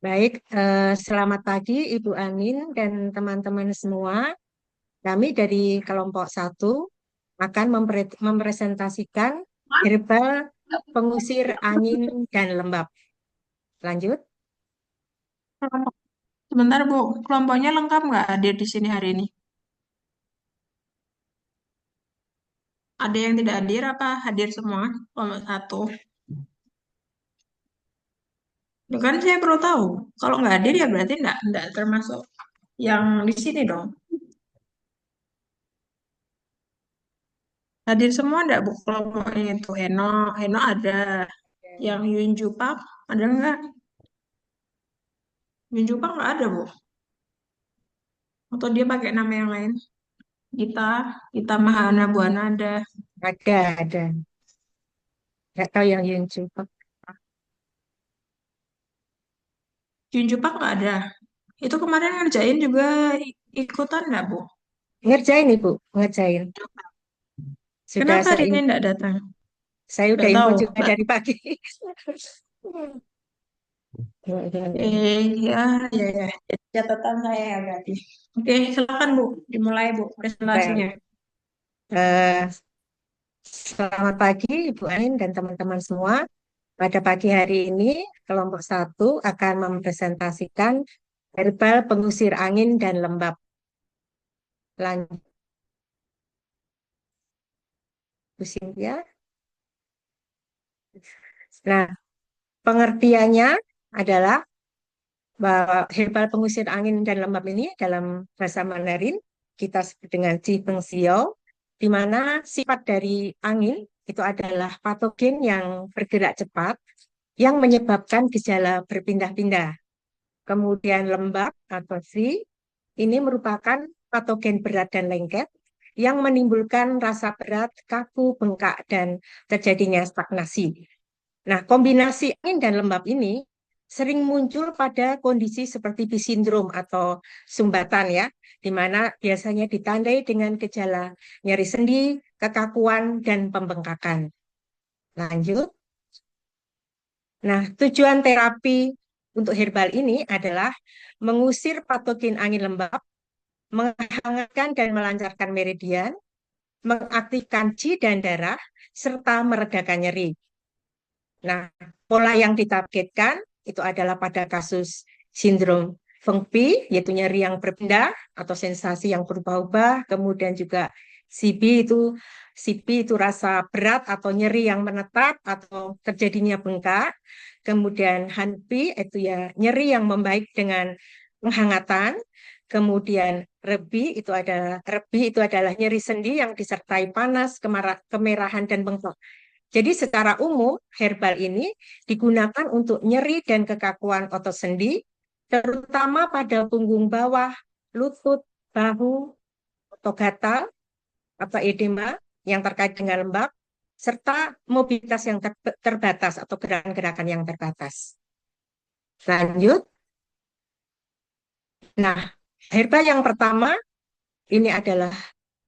Baik, selamat pagi Ibu Anin dan teman-teman semua. Kami dari kelompok satu akan mempresentasikan herbal pengusir angin dan lembab. Lanjut. Kelompok- Sebentar Bu, kelompoknya lengkap nggak hadir di sini hari ini? Ada yang tidak hadir apa hadir semua? Kelompok satu. Ya kan saya perlu tahu. Kalau nggak hadir ya berarti nggak termasuk yang di sini dong. Hadir semua nggak Bu kelompoknya itu? Heno ada. Yang Yunju Pak ada nggak? Yunju Pak nggak ada Bu. Atau dia pakai nama yang lain? Kita, kita Mahana Buana ada. Ada. Nggak tahu yang Yunju. Yunju Pak nggak ada. Itu kemarin ngerjain juga ikutan nggak Bu? Ngerjain Ibu, ngerjain. Sudah Kenapa hari saya, ini nggak datang? saya udah Nggak info tahu. juga dari pagi. Ya, ya, ya. Jadi catatan saya ya berarti. Oke, silakan Bu. Dimulai Bu presentasinya. Baik. Eh, Selamat pagi Ibu Anin dan teman-teman semua. Pada pagi hari ini, kelompok satu akan mempresentasikan herbal pengusir angin dan lembab. Lanjut, Bu Cynthia. Nah, pengertiannya adalah bahwa herbal pengusir angin dan lembab ini dalam bahasa Mandarin kita sebut dengan Ji Feng Xiao, di mana sifat dari angin itu adalah patogen yang bergerak cepat yang menyebabkan gejala berpindah-pindah. Kemudian lembab atau Fi ini merupakan patogen berat dan lengket yang menimbulkan rasa berat, kaku, bengkak, dan terjadinya stagnasi. Nah, kombinasi angin dan lembab ini sering muncul pada kondisi seperti sindrom atau sumbatan ya, di mana biasanya ditandai dengan gejala nyeri sendi, kekakuan, dan pembengkakan. Lanjut. Nah, tujuan terapi untuk herbal ini adalah mengusir patogen angin lembab, menghangatkan dan melancarkan meridian, mengaktifkan qi dan darah, serta meredakan nyeri. Nah, pola yang ditargetkan itu adalah pada kasus sindrom Feng Pi, yaitu nyeri yang berpindah atau sensasi yang berubah-ubah, kemudian juga CB itu CP itu rasa berat atau nyeri yang menetap atau terjadinya bengkak. Kemudian Hanpi itu ya nyeri yang membaik dengan penghangatan. Kemudian rebi itu adalah nyeri sendi yang disertai panas, kemerahan dan bengkak. Jadi secara umum herbal ini digunakan untuk nyeri dan kekakuan otot sendi, terutama pada punggung bawah, lutut, bahu, atau gatal atau edema yang terkait dengan lembab, serta mobilitas yang terbatas atau gerakan-gerakan yang terbatas. Lanjut. Nah, herbal yang pertama ini adalah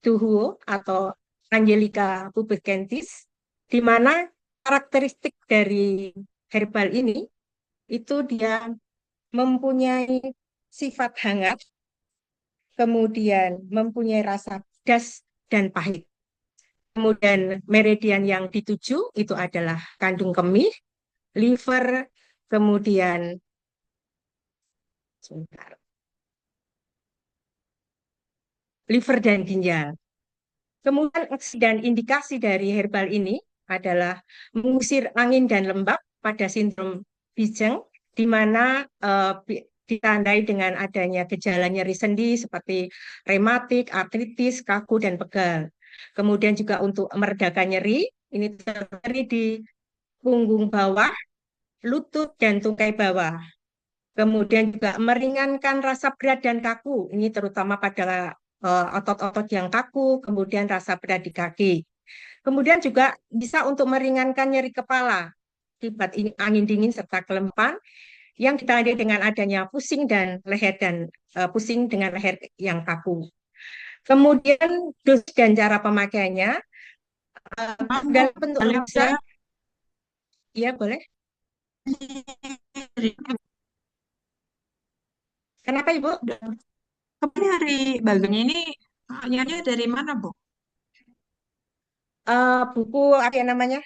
Duhuo atau Angelica pubescens, di mana karakteristik dari herbal ini itu dia mempunyai sifat hangat, kemudian mempunyai rasa pedas dan pahit. Kemudian meridian yang dituju itu adalah kandung kemih, liver, kemudian sebentar, liver dan ginjal. Kemudian aksi dan indikasi dari herbal ini adalah mengusir angin dan lembab pada sindrom Bijeng, di mana ditandai dengan adanya gejala nyeri sendi seperti rematik, artritis, kaku, dan pegal. Kemudian juga untuk meredakan nyeri, ini terjadi di punggung bawah, lutut, dan tungkai bawah. Kemudian juga meringankan rasa berat dan kaku, ini terutama pada otot-otot yang kaku, kemudian rasa berat di kaki. Kemudian juga bisa untuk meringankan nyeri kepala, akibat angin dingin serta kelempan yang ditandai dengan adanya pusing dan leher pusing dengan leher yang kaku. Kemudian dosis dan cara pemakaiannya Maaf Bu, dalam bentuk Alicia. langsung, ya boleh. Kenapa Ibu? Dan kemudian hari Bagenya ini nyarinya dari mana, Bu? Buku apa ya namanya?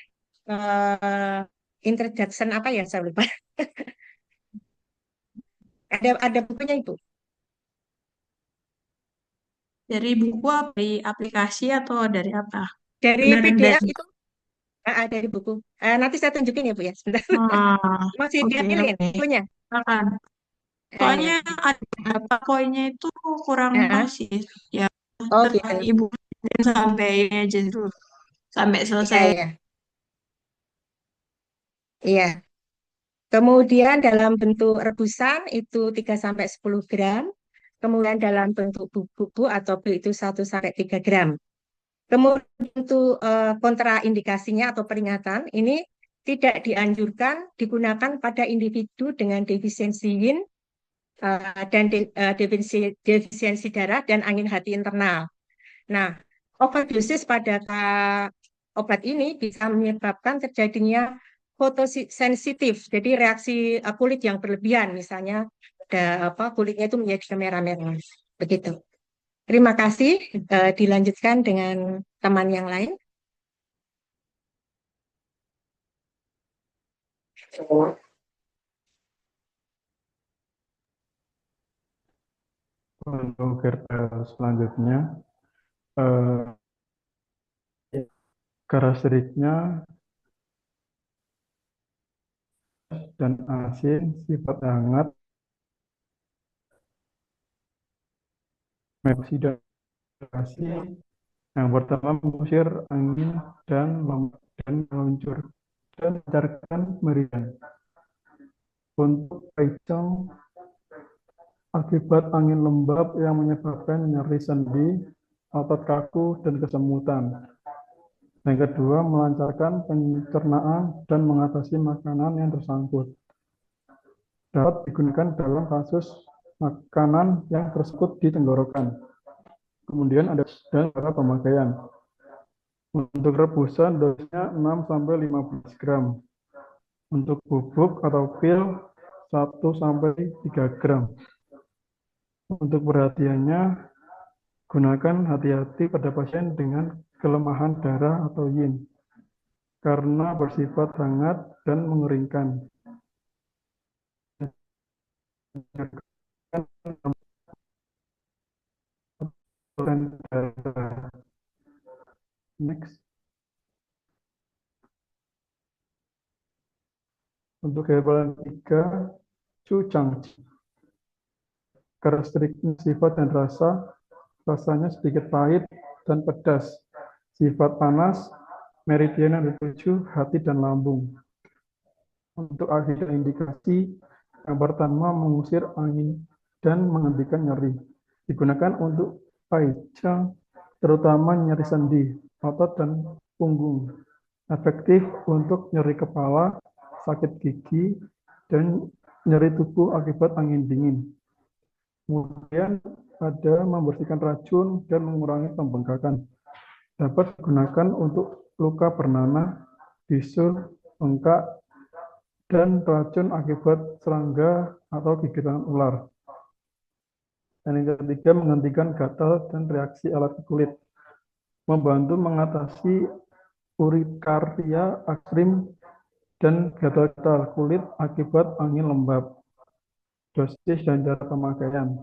eh Introduction apa ya? Saya lupa. Ada bukunya Ibu. Dari buku apa? Dari aplikasi atau dari apa? Dari Beneran PDF dari. itu. Dari buku. Nanti saya tunjukin ya Bu ya. Sebentar. Ah, Masih oke, diambilin oke. bukunya. Silakan. Ya. Soalnya ada beberapa poinnya itu kurang pas Ah, sih. Ya, oh terus gitu. Ibu sampai ini aja dulu. Sampai Iya, selesai. iya. Iya. Kemudian dalam bentuk rebusan itu 3 sampai 10 gram. Kemudian dalam bentuk bubuk atau B itu 1 sampai 3 gram. Kemudian untuk kontraindikasinya atau peringatan ini tidak dianjurkan digunakan pada individu dengan defisiensi yin dan defisiensi darah dan angin hati internal. Nah, overdosis pada obat ini bisa menyebabkan terjadinya fotosensitif, jadi reaksi kulit yang berlebihan, misalnya ada apa kulitnya itu menjadi merah-merah. Begitu. Terima kasih. Dilanjutkan dengan teman yang lain. Untuk herbal selanjutnya, eh, karakteristiknya dan asin, sifat hangat, meditasi. Yang pertama mengusir angin dan meluncur dan mencarkan meriam. Untuk paicong, akibat angin lembab yang menyebabkan nyeri sendi, otot kaku, dan kesemutan. Yang kedua, melancarkan pencernaan dan mengatasi makanan yang tersangkut. Dapat digunakan dalam kasus makanan yang tersangkut di tenggorokan. Kemudian ada dan cara pemakaian. Untuk rebusan dosisnya 6-15 gram. Untuk bubuk atau pil 1-3 gram. Untuk perhatiannya, gunakan hati-hati pada pasien dengan kelemahan darah atau yin karena bersifat hangat dan mengeringkan. Next, untuk herbal yang ketiga, cucangci. Karakteristik sifat dan rasa, rasanya sedikit pahit dan pedas. Sifat panas, meridian yang dituju hati dan lambung. Untuk akhir indikasi, yang pertama mengusir angin dan menghentikan nyeri. Digunakan untuk paicang, terutama nyeri sendi, otot, dan punggung. Efektif untuk nyeri kepala, sakit gigi, dan nyeri tubuh akibat angin dingin. Kemudian ada membersihkan racun dan mengurangi pembengkakan. Dapat digunakan untuk luka bernanah, bisul, bengkak, dan racun akibat serangga atau gigitan ular. Dan yang ketiga, menghentikan gatal dan reaksi alat kulit. Membantu mengatasi urikaria ekstrim dan gatal-gatal kulit akibat angin lembab. Dosis dan cara pemakaian.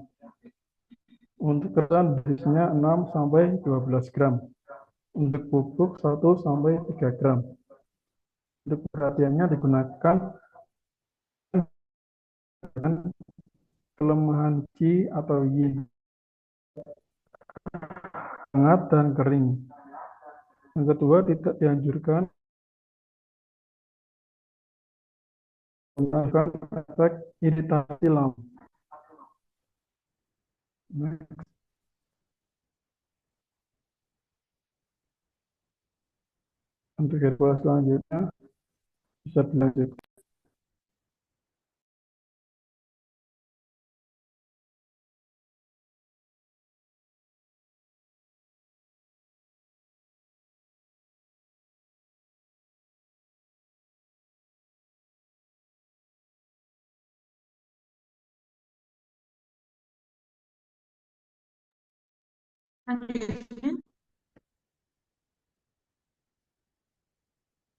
Untuk keran dosisnya 6-12 gram. Untuk bubuk 1-3 gram. Untuk perhatiannya digunakan dengan kelemahan Qi atau Yin, hangat dan kering. Yang kedua, tidak dianjurkan menggunakan efek iritasi lambung. Untuk herbal selanjutnya bisa dilanjutkan. Lanjutnya,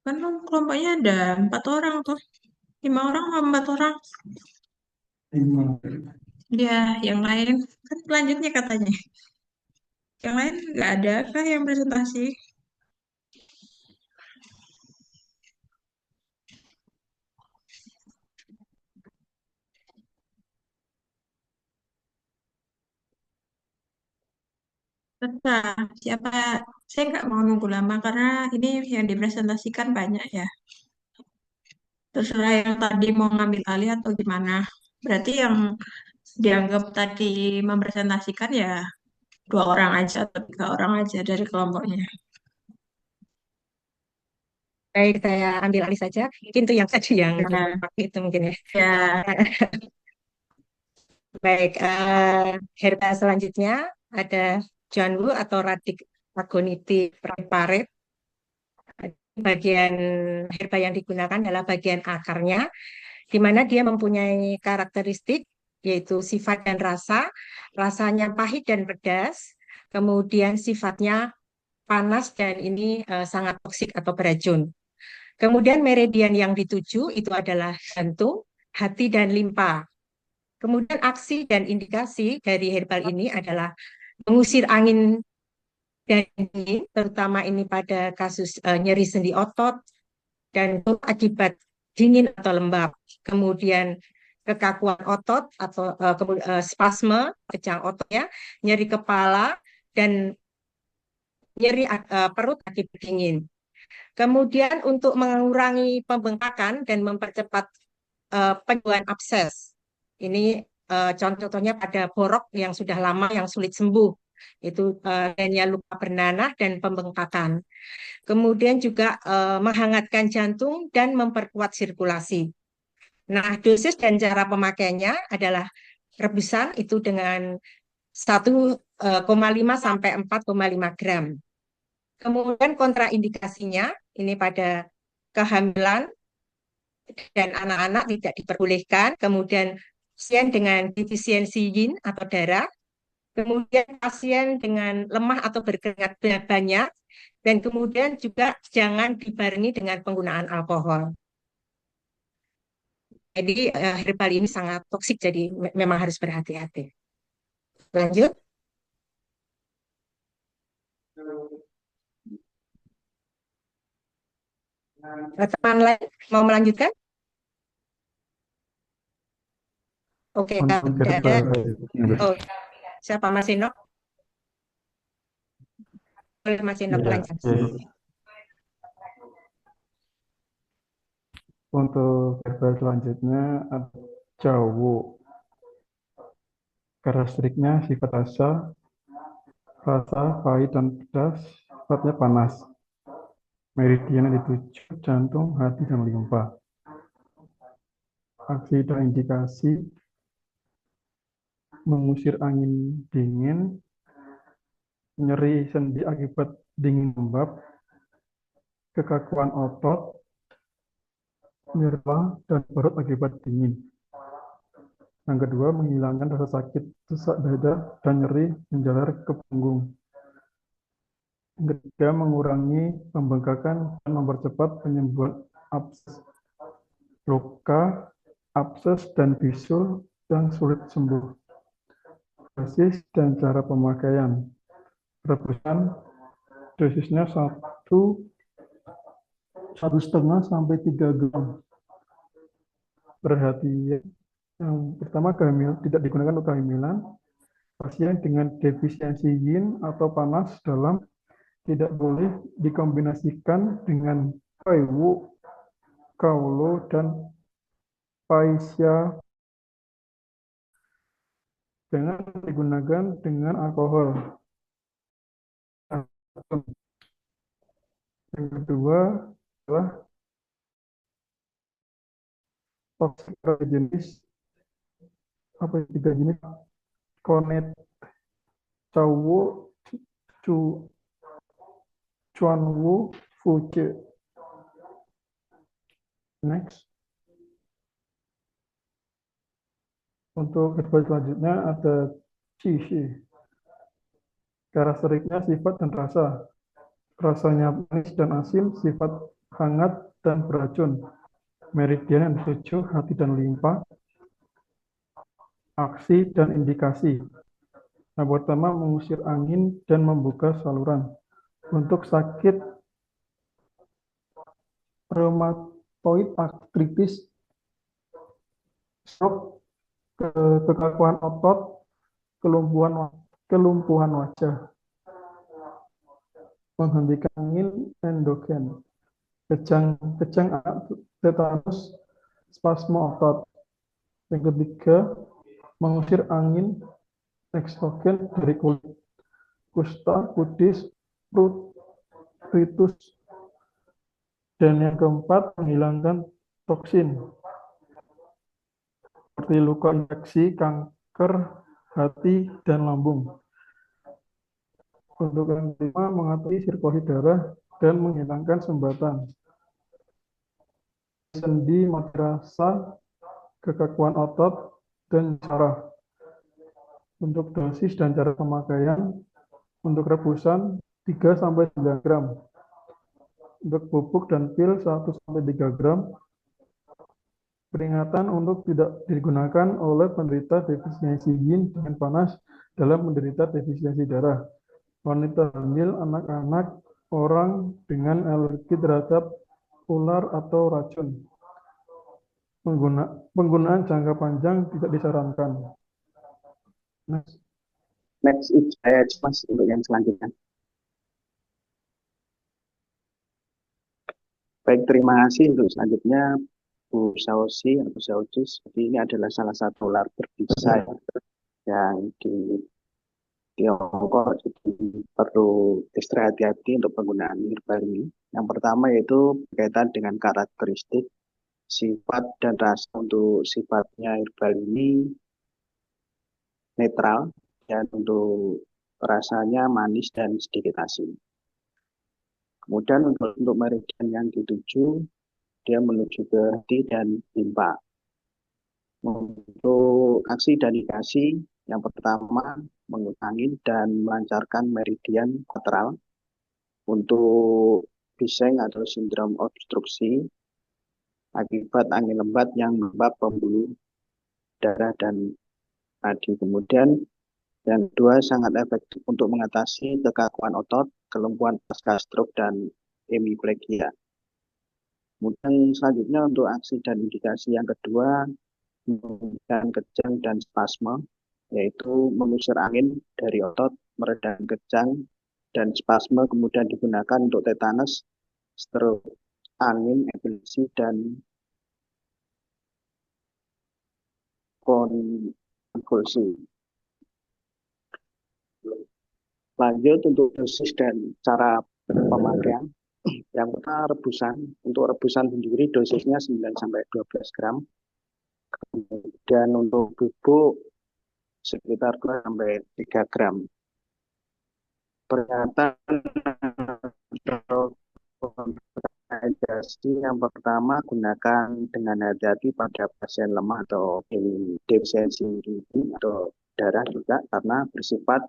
kan kelompoknya ada 4 orang tuh. 5 orang atau 4 orang? Ya, yang lain kan selanjutnya katanya. Yang lain nggak ada kah yang presentasi? Terserah siapa. Saya nggak mau nunggu lama karena ini yang dipresentasikan banyak ya. Terserah yang tadi mau ngambil alih atau gimana. Berarti yang dianggap tadi mempresentasikan ya 2 orang aja atau 3 orang aja dari kelompoknya. Baik, saya ambil alih saja. Mungkin itu yang tadi yang Nah, dipakai itu mungkin ya. ya, Baik, herba selanjutnya ada janwu atau radik agoniti preparet. Bagian herba yang digunakan adalah bagian akarnya, di mana dia mempunyai karakteristik yaitu sifat dan rasa, rasanya pahit dan pedas, kemudian sifatnya panas dan ini sangat toksik atau beracun. Kemudian meridian yang dituju itu adalah jantung, hati, dan limpa. Kemudian aksi dan indikasi dari herbal ini adalah mengusir angin dan dingin, terutama ini pada kasus nyeri sendi otot dan akibat dingin atau lembab. Kemudian kekakuan otot atau spasme, kejang ototnya, nyeri kepala, dan nyeri perut akibat dingin. Kemudian untuk mengurangi pembengkakan dan mempercepat penyembuhan abses. Ini contohnya pada borok yang sudah lama yang sulit sembuh. Itu adanya luka bernanah dan pembengkakan. Kemudian juga menghangatkan jantung dan memperkuat sirkulasi. Nah, dosis dan cara pemakaiannya adalah rebusan itu dengan 1,5 sampai 4,5 gram. Kemudian kontraindikasinya ini pada kehamilan dan anak-anak tidak diperbolehkan. Kemudian pasien dengan defisiensi yin atau darah, kemudian pasien dengan lemah atau berkeringat banyak, dan kemudian juga jangan dibarengi dengan penggunaan alkohol. Jadi herbal ini sangat toksik, jadi memang harus berhati-hati. Lanjut, teman lain mau melanjutkan? Oke, Untuk tidak ada. herbal. Oh, siapa Mas Eno? Boleh Mas Eno Ya, lanjut. untuk herbal selanjutnya ada jawu. Karakteristiknya sifat rasa pahit dan pedas, sifatnya panas. Meridian dituju jantung, hati, dan limpa. Aksi dan indikasi mengusir angin dingin, nyeri sendi akibat dingin lembab, kekakuan otot, nyeri dan perut akibat dingin. Yang kedua, menghilangkan rasa sakit, sesak dada, dan nyeri menjalar ke punggung. Yang ketiga, mengurangi pembengkakan dan mempercepat penyembuhan abses, luka, abses, dan bisul yang sulit sembuh. Dosis dan cara pemakaian. Rebusan dosisnya 1,5 sampai 3 gram. Perhatian yang pertama, tidak digunakan untuk kehamilan. Pasien dengan defisiensi yin atau panas dalam tidak boleh dikombinasikan dengan paiwu, kaulo, dan paisya. Jangan digunakan dengan alkohol. Yang kedua adalah toksik jenis tiga jenis konet cawu cu cuanwu fuce. Next, untuk herbal selanjutnya ada cishi. Karakteristiknya sifat dan rasa. Rasanya manis dan asin, sifat hangat dan beracun. Meridian yang dituju, hati dan limpa. Aksi dan indikasi. Yang pertama, mengusir angin dan membuka saluran. Untuk sakit reumatoid artritis, stroke, kekakuan otot, kelumpuhan wajah. Menghentikan angin endogen. Kejang tetanus, spasme otot. Yang ketiga, mengusir angin eksogen dari kulit. Kusta, kudis, pruritus. Dan yang keempat, menghilangkan toksin seperti luka infeksi, kanker, hati, dan lambung. Untuk yang kelima, mengatasi sirkulasi darah dan menghilangkan sumbatan. Sendi, mati rasa, kekakuan otot, dan saraf. Untuk dosis dan cara pemakaian, untuk rebusan 3-9 gram. Untuk bubuk dan pil 1-3 gram. Peringatan untuk tidak digunakan oleh penderita defisiensi yin dengan panas dalam menderita defisiensi darah. Wanita hamil, anak-anak, orang dengan alergi terhadap ular atau racun. Penggunaan jangka panjang tidak disarankan. Next, Mas, untuk yang selanjutnya. Baik, terima kasih untuk selanjutnya Bu Sausi atau Saucis. Jadi ini adalah salah satu ular berbisa yang di Tiongkok, jadi perlu ekstra hati-hati untuk penggunaan herbal ini. Yang pertama yaitu berkaitan dengan karakteristik, sifat dan rasa. Untuk sifatnya herbal ini netral, dan untuk rasanya manis dan sedikit asin. Kemudian untuk meridian yang dituju, dia menuju ke hati dan limpa. Untuk aksi dan indikasi, yang pertama mengurangi dan melancarkan meridian lateral. Untuk biseng atau sindrom obstruksi akibat angin lembat yang menyebab pembuluh darah dan nadi. Kemudian yang kedua, sangat efektif untuk mengatasi kekakuan otot, kelumpuhan pasca stroke, dan hemiplegia. Kemudian selanjutnya untuk aksi dan indikasi yang kedua, menghilangkan kejang dan spasme, yaitu mengusir angin dari otot, meredam kejang dan spasme, kemudian digunakan untuk tetanus, stroke, angin, epilepsi, dan konvulsi. Lanjut untuk dosis dan cara pemakaian. Yang pertama rebusan. Untuk rebusan sendiri dosisnya 9-12 gram. Kemudian untuk bubuk sekitar 2-3 gram. Pernyataan yang pertama, gunakan dengan hati-hati pada pasien lemah atau defisiensi atau darah juga, karena bersifat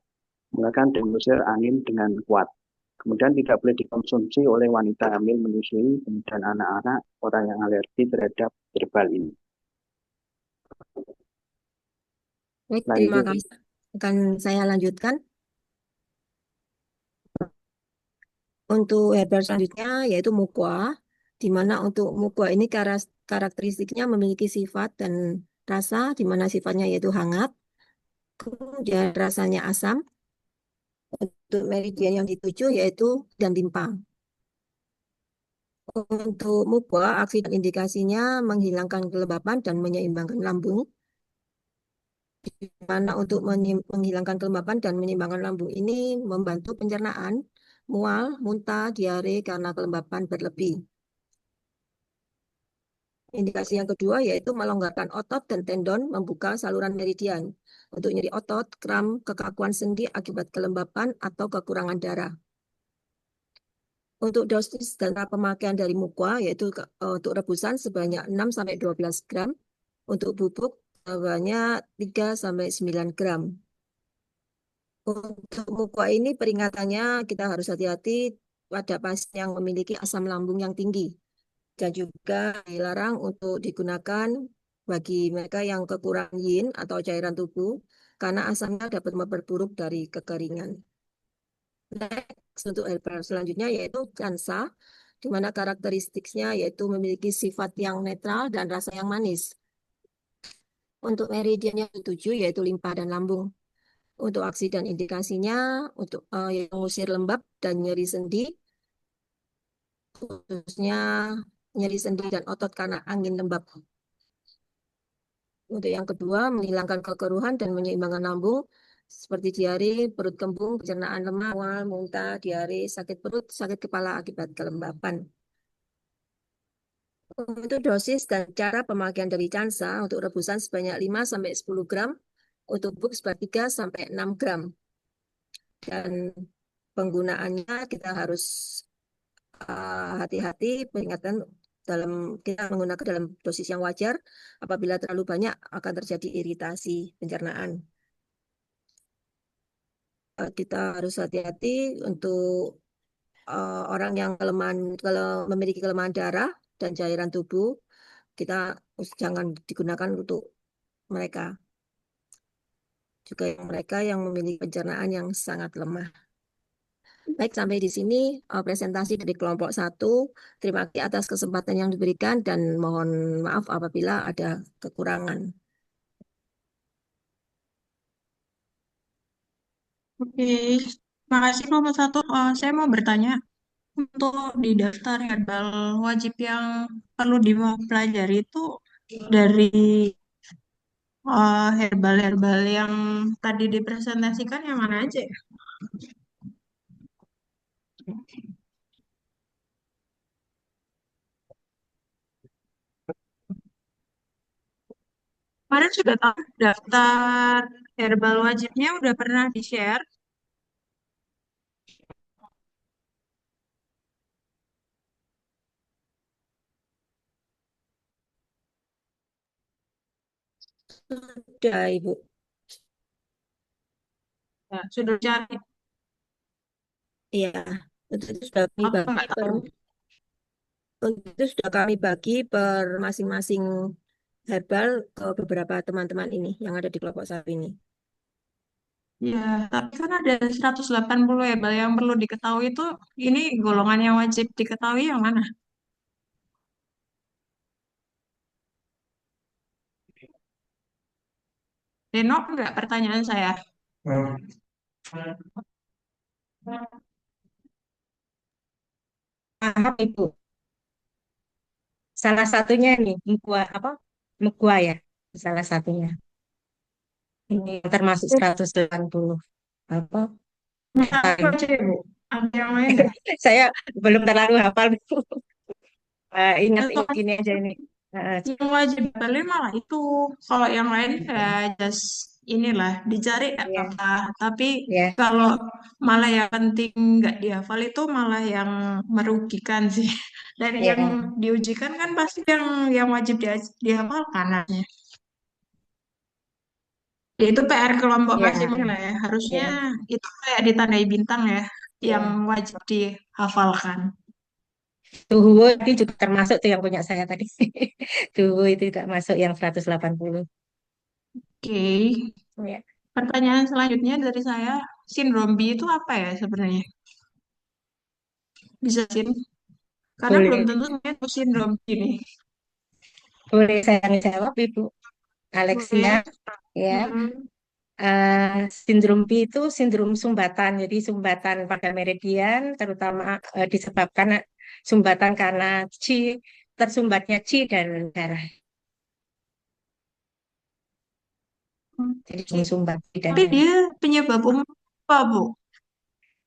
menggunakan dan mengusir angin dengan kuat. Kemudian tidak boleh dikonsumsi oleh wanita hamil menyusui, kemudian anak-anak, orang yang alergi terhadap herbal ini. Baik, terima kasih. Akan saya lanjutkan. Untuk herbal selanjutnya yaitu mukwa, di mana untuk mukwa ini karakteristiknya memiliki sifat dan rasa, di mana sifatnya yaitu hangat, kemudian rasanya asam. Untuk meridian yang dituju yaitu dan limpa. Untuk mukwa, aksi dan indikasinya menghilangkan kelembapan dan menyeimbangkan lambung. Di mana untuk menghilangkan kelembapan dan menyeimbangkan lambung ini membantu pencernaan, mual, muntah, diare karena kelembapan berlebih. Indikasi yang kedua yaitu melonggarkan otot dan tendon, membuka saluran meridian. Untuk nyeri otot, kram, kekakuan sendi akibat kelembapan atau kekurangan darah. Untuk dosis dan pemakaian dari mukwa yaitu untuk rebusan sebanyak 6-12 gram. Untuk bubuk sebanyak 3-9 gram. Untuk muka ini peringatannya kita harus hati-hati pada pasien yang memiliki asam lambung yang tinggi dan juga dilarang untuk digunakan bagi mereka yang kekurangan yin atau cairan tubuh karena asamnya dapat memperburuk dari kekeringan. Next, untuk herbal selanjutnya yaitu cansa, di mana karakteristiknya yaitu memiliki sifat yang netral dan rasa yang manis. Untuk meridian yang ketujuh yaitu limpa dan lambung. Untuk aksi dan indikasinya, untuk yang mengusir lembab dan nyeri sendi, khususnya nyeri sendi dan otot karena angin lembab. Untuk yang kedua, menghilangkan kekeruhan dan menyeimbangkan lambung, seperti diare, perut kembung, pencernaan lemah, mual, muntah, diare, sakit perut, sakit kepala akibat kelembapan. Untuk dosis dan cara pemakaian dari cansa, untuk rebusan sebanyak 5-10 gram, untuk bubuk sebanyak 3-6 gram. Dan penggunaannya kita harus hati-hati, peringatan dalam kita menggunakan dalam dosis yang wajar. Apabila terlalu banyak akan terjadi iritasi pencernaan. Kita harus hati-hati untuk orang yang kalau memiliki kelemahan darah dan cairan tubuh, kita jangan digunakan untuk mereka. Juga mereka yang memiliki pencernaan yang sangat lemah. Baik, sampai di sini presentasi dari kelompok 1. Terima kasih atas kesempatan yang diberikan dan mohon maaf apabila ada kekurangan. Oke, makasih kelompok 1. Saya mau bertanya, untuk di daftar herbal wajib yang perlu dipelajari itu dari herbal-herbal yang tadi dipresentasikan yang mana aja ya? Kemarin sudah tahu daftar herbal wajibnya udah pernah di-share. Sudah, Ibu. Ya, sudah cari Iya, untuk itu sudah kami apa bagi nggak per, tahu. untuk itu sudah kami bagi per masing-masing herbal ke beberapa teman-teman ini yang ada di kelompok 1 ini. Ya, tapi kan ada 180 herbal yang perlu diketahui itu, ini golongan yang wajib diketahui yang mana? Denok nggak pertanyaan saya? Paham, Ibu. Salah satunya nih, mukua apa? Mukua ya, salah satunya. Ini yang termasuk 180 apa? Nah, Hektar aku ini. aja ya, Bu. Ada yang lain nggak? Saya belum terlalu hafal, Bu. Ingat Atau ini aja ini. yang wajib balik malah itu. Kalau yang lain ya just inilah dicari nggak Ya, apa-apa. Tapi ya, kalau malah yang penting nggak dihafal itu malah yang merugikan sih. Dan yang ya, diujikan kan pasti yang wajib dihafalkan. Nah, ya itu PR kelompok ya, masing-masing lah ya. Harusnya ya, itu kayak ditandai bintang ya, yang ya. wajib dihafalkan. Tuhuwo itu juga termasuk tuh yang punya saya tadi. Tuhuwo itu juga masuk yang 180. Oke, Ya, pertanyaan selanjutnya dari saya, sindrom B itu apa ya sebenarnya? Bisa sih, karena belum boleh, tentu sebenarnya itu sindrom B nih. boleh saya menjawab, Ibu Alexia. Boleh. Ya, Mm-mm. sindrom P itu sindrom sumbatan. Jadi sumbatan pada meridian, terutama disebabkan sumbatan karena tersumbatnya qi dan darah. Jadi Oke. sumbat qi dan Tapi darah. dia penyebab umum apa, Bu?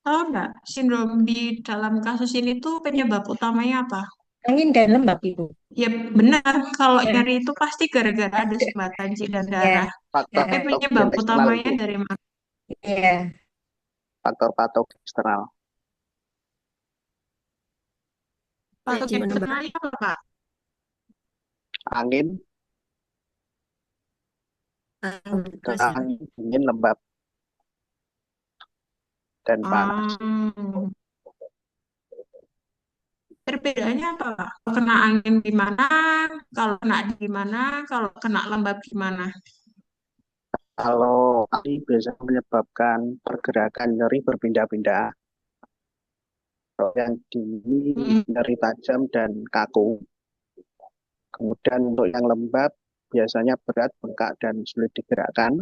Tahu nggak? Sindrom B dalam kasus ini tuh penyebab utamanya apa? Angin dan lembab, Ibu. Ya benar, kalau Ya, nyeri itu pasti gara-gara ada sumbatan cik dan ya, darah. Faktor Tapi ya, penyebab patogen eksternal, utamanya Ibu. dari mana? ya. Faktor patogen eksternal. Patogen Manajemen internalnya apa, Pak? Angin, terus apa? angin, dingin, lembab. dan panas. Perbedaannya apa, Pak? Kalau kena angin gimana? Kalau kena gimana? Kalau kena lembab gimana? Kalau ini biasa menyebabkan pergerakan nyeri berpindah-pindah. Kalau yang dingin, nyeri tajam dan kaku. Kemudian untuk yang lembab, biasanya berat, bengkak, dan sulit digerakkan.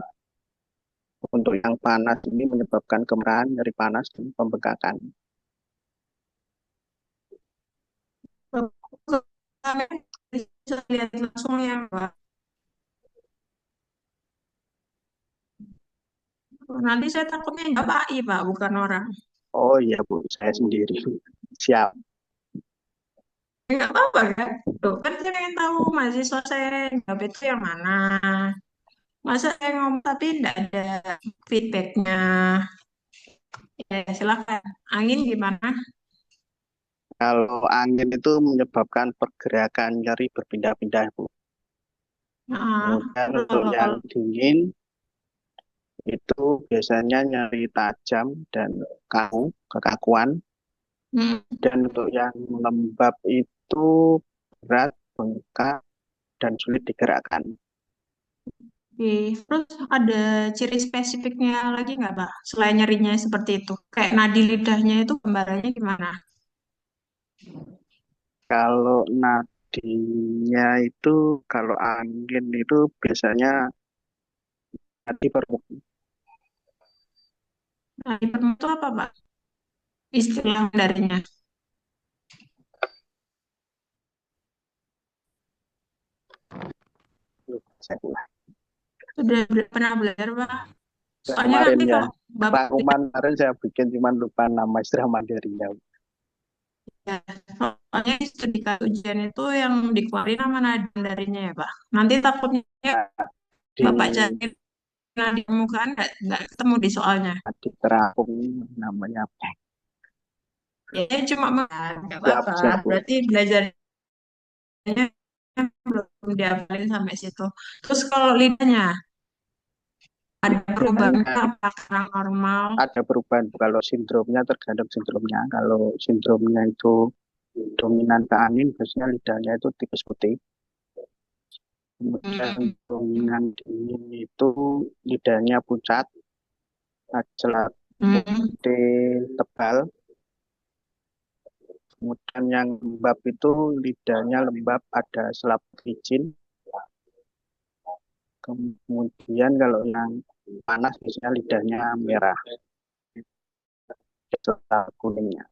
Untuk yang panas ini menyebabkan kemerahan, nyeri panas, dan pembengkakan. Bisa lihat langsung ya, Pak. Nanti saya takutnya nggak Pak, bukan orang. Oh iya Bu, saya sendiri. Siap. Nggak apa-apa kan? Tuh, kan saya pengen tahu mahasiswa saya yang jawab itu yang mana. Masa saya ngomong tapi nggak ada feedbacknya. Ya, silakan. Angin gimana? Kalau angin itu menyebabkan pergerakan nyeri berpindah-pindah Bu. Nah, Kemudian untuk yang dingin, itu biasanya nyeri tajam dan kaku, kekakuan. Dan untuk yang lembab itu berat, bengkak, dan sulit digerakkan. oke. Terus ada ciri spesifiknya lagi nggak, Pak? Selain nyerinya seperti itu. Kayak nadi lidahnya itu gambarannya gimana? Kalau nadinya itu, kalau angin itu biasanya nadi permukaan. Nadi permu itu apa, Pak? Istilah darinya. Saya ulang. Sudah pernah belajar, Pak? Soalnya Kemarin nanti ya, kalau Bapak rangkuman kemarin saya bikin cuma lupa nama istilah Mandirinya. ya, soalnya studi ujian itu yang dikeluarin sama nadi darinya ya, Pak. Nanti takutnya Nah, di Bapak cari nadi permukaan nggak ketemu di soalnya. di terapung namanya apa? Ya, cuma nggak Siap, apa-apa. siap Bu. Berarti belajarnya belum diapalin sampai situ. Terus kalau lidahnya ada perubahan Lidahnya apa karena normal? ada perubahan. Kalau sindromnya tergantung sindromnya. Kalau sindromnya itu dominan ke angin, biasanya lidahnya itu tipis putih. Kemudian dominan dingin itu lidahnya pucat, celat putih tebal. Kemudian yang lembab itu lidahnya lembab, ada selaput licin. Kemudian kalau yang panas biasanya lidahnya merah, serta kuningnya.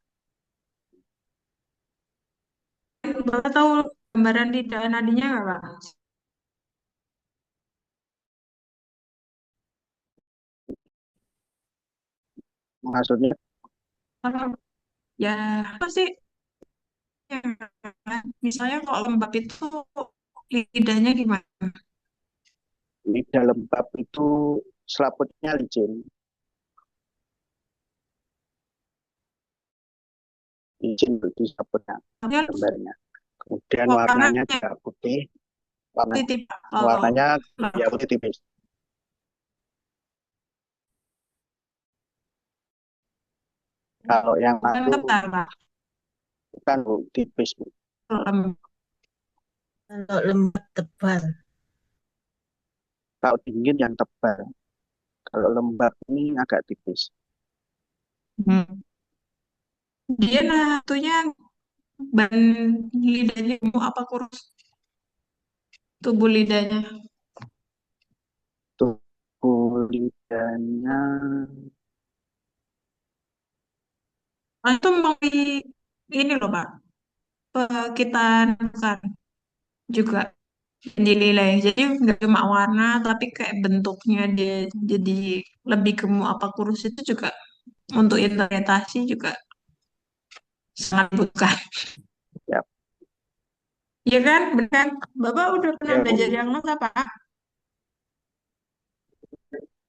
Bapak tahu gambaran lidah nadinya nggak, Pak? Maksudnya Ya, apa sih? Ya, misalnya kalau lembab itu lidahnya gimana? lidah lembab itu selaputnya licin, licin di selaputnya Tapi gambarnya. Kemudian warnanya warnanya juga putih, titik kalau warnanya ya putih tipis. Kalau yang bukan lalu tebal, Pak. bukan Bu, tipis Bu. Kalau lembab. Kalau lembab tebal. Kalau dingin yang tebal. Kalau lembab ini agak tipis. Dia tuhnya ban lidahnya gemuk apa kurus? Tubuh lidahnya. Tubuh lidahnya Nah, itu mempengaruhi ini loh, Pak. Kita bukan juga dinilai. Jadi nggak cuma warna, tapi kayak bentuknya dia jadi lebih gemuk apa kurus itu juga untuk interpretasi juga sangat bukan. ya, Iya kan? Benar kan? Bapak udah pernah ya belajar diagnosa, Pak?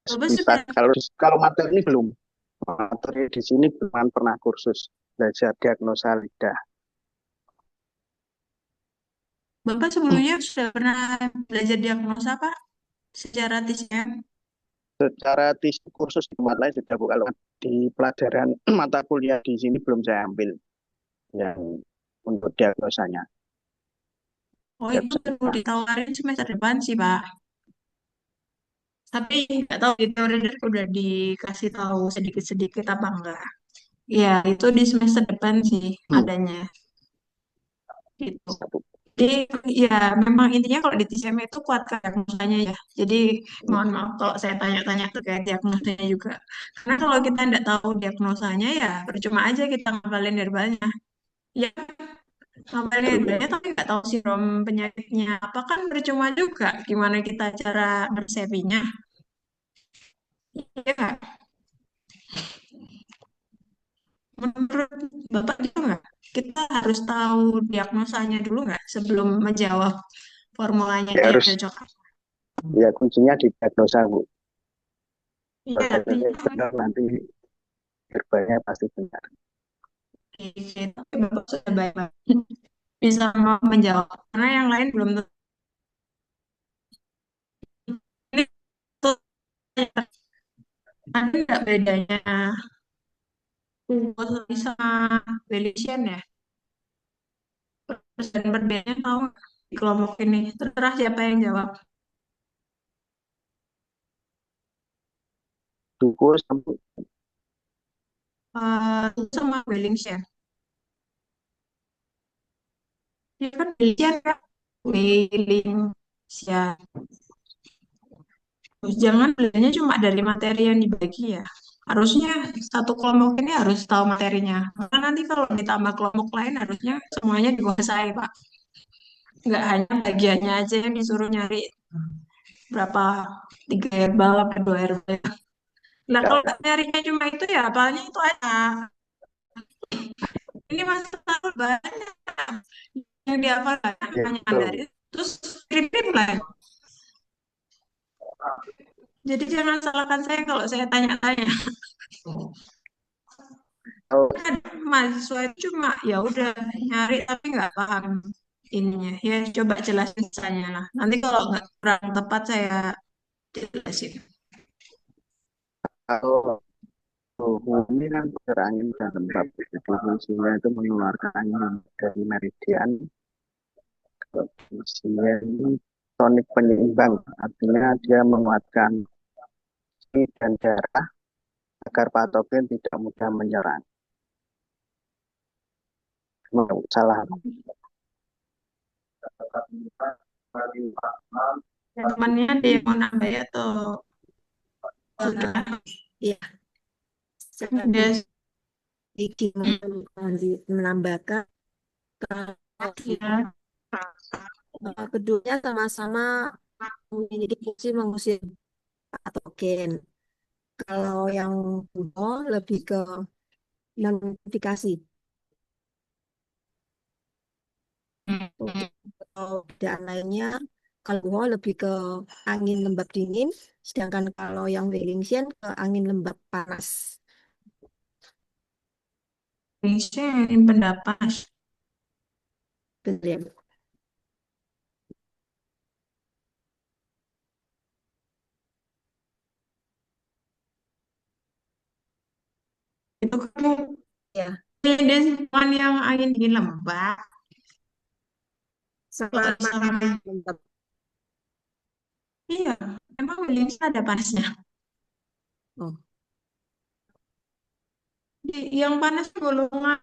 Bapak sekitar sudah, kalau materi ini belum. Materi di sini belum pernah kursus belajar diagnosa lidah. Bapak sebelumnya sudah pernah belajar diagnosa, Pak? Secara TCM? secara kursus di tempat lain sudah Bu, kalau di pelajaran mata kuliah di sini belum saya ambil yang untuk diagnosanya. Oh, itu perlu ditawarin semester depan sih, Pak. Tapi nggak tahu di teori udah dikasih tahu sedikit-sedikit apa enggak. Ya, itu di semester depan sih Hmm, adanya. Gitu. satu. Jadi ya memang intinya kalau di TCM itu kuatkan diagnosanya ya. Jadi mohon maaf kalau saya tanya-tanya terkait diagnosanya juga. Karena kalau kita tidak tahu diagnosanya ya percuma aja kita ngapalin herbalnya. Ya ngapalin herbalnya tapi nggak tahu sindrom penyakitnya apa kan percuma juga. Gimana kita cara meresepinya? Iya nggak? Menurut Bapak gitu nggak? Kita harus tahu diagnosanya dulu nggak sebelum menjawab formulanya Ya yang harus, cocok. ya kuncinya di diagnosa Bu. Iya, Kalau artinya benar nanti herbanya pasti benar. oke, tapi Bapak sudah baik banget bisa mau menjawab karena yang lain belum tentu. Ini tuh ada nggak bedanya Unggul sama Belisian ya? Terus dan berbedanya tahu nggak di kelompok ini? Terserah siapa yang jawab. Duku sama Itu sama Belisian. Ya kan Belisian kan? Belisian. Terus jangan belajarnya cuma dari materi yang dibagi ya. Harusnya satu kelompok ini harus tahu materinya. Karena nanti kalau ditambah kelompok lain harusnya semuanya dikuasai, Pak. Nggak hanya bagiannya aja yang disuruh nyari berapa, 3 herbal apa 2 herbal. Nah, kalau nyarinya cuma itu ya apalnya itu aja. Ini masih terlalu banyak yang dihafal banyak hanya itu. Mandarin. Terus kirim lah. Jadi jangan salahkan saya kalau saya tanya-tanya. Oh, Kan mahasiswa itu cuma ya udah nyari tapi nggak paham ininya. Ya coba jelasin misalnya lah. Nanti kalau nggak kurang tepat saya jelasin. kalau ini kan angin dan lembab, jadi fungsinya itu mengeluarkan angin dari meridian. Fungsinya ini tonik penyeimbang, artinya dia menguatkan dan darah agar patogen tidak mudah menyerang. Salah. Temannya ada yang mau nambah ya atau sudah? Ya, saya Udah. sedikit menambahkan kalau Ya. keduanya sama-sama memiliki fungsi mengusir patogen. Kalau yang kuno lebih ke notifikasi. Untuk perbedaan lainnya, kalau Wuhan lebih ke angin lembab dingin, sedangkan kalau yang Wellington ke angin lembab panas. Indonesia yang pendapat Benar ya? itu kan Ya, beda sih, bukan yang angin dingin lembab. Kalau sama sama lembab. iya, emang Indonesia ada panasnya. Oh, Yang panas golongan